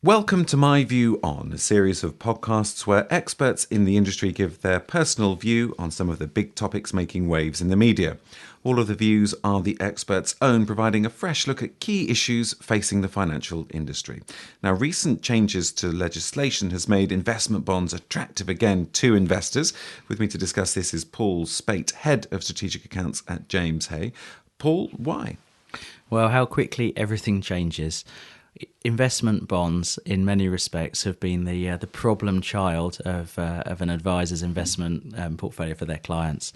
Welcome to My View On, a series of podcasts where experts in the industry give their personal view on some of the big topics making waves in the media. All of the views are the experts' own, providing a fresh look at key issues facing the financial industry. Now, recent changes to legislation has made investment bonds attractive again to investors. With me to discuss this is Paul Speight, Head of Strategic Accounts at James Hay. Paul, why? Well, how quickly everything changes. Investment bonds, in many respects, have been the problem child of an advisor's investment portfolio for their clients.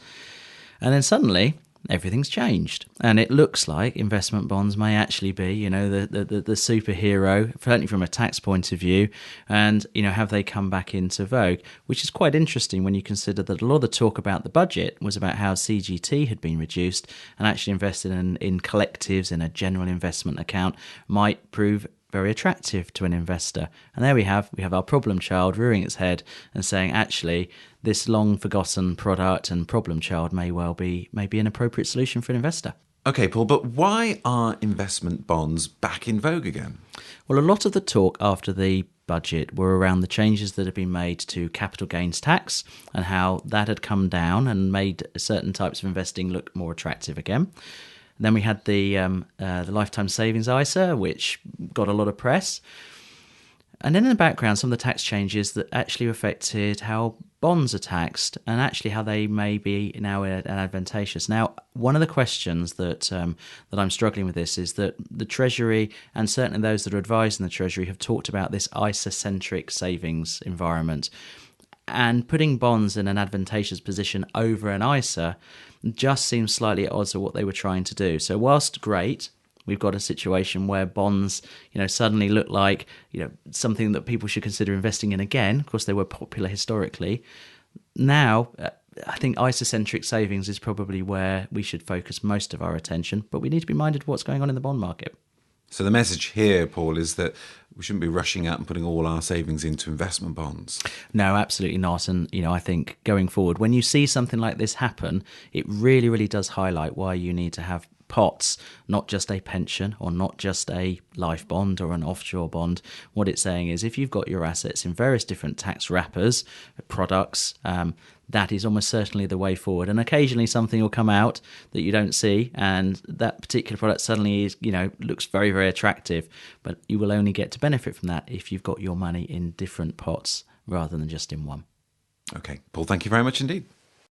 And then suddenly, everything's changed. And it looks like investment bonds may actually be, the superhero, certainly from a tax point of view. And, have they come back into vogue? Which is quite interesting when you consider that a lot of the talk about the budget was about how CGT had been reduced, and actually invested in collectives in a general investment account might prove very attractive to an investor. And there we have our problem child rearing its head and saying, actually, this long forgotten product and problem child may be an appropriate solution for an investor. Okay, Paul, but why are investment bonds back in vogue again? Well, a lot of the talk after the budget were around the changes that had been made to capital gains tax and how that had come down and made certain types of investing look more attractive again. Then we had the lifetime savings ISA, which got a lot of press. And then in the background, some of the tax changes that actually affected how bonds are taxed and actually how they may be now advantageous. Now, one of the questions that I'm struggling with this is that the Treasury, and certainly those that are advising the Treasury, have talked about this ISA-centric savings environment. And putting bonds in an advantageous position over an ISA just seems slightly at odds with what they were trying to do. So whilst great, we've got a situation where bonds, suddenly look like, something that people should consider investing in again. Of course, they were popular historically. Now, I think ISA-centric savings is probably where we should focus most of our attention, but we need to be minded of what's going on in the bond market. So the message here, Paul, is that we shouldn't be rushing out and putting all our savings into investment bonds. No, absolutely not. And, I think going forward, when you see something like this happen, it really, really does highlight why you need to have pots, not just a pension or not just a life bond or an offshore bond. What it's saying is if you've got your assets in various different tax wrappers, products, that is almost certainly the way forward. And occasionally something will come out that you don't see, and that particular product suddenly is, looks very, very attractive. But you will only get to benefit from that if you've got your money in different pots rather than just in one. Okay, Paul, thank you very much indeed.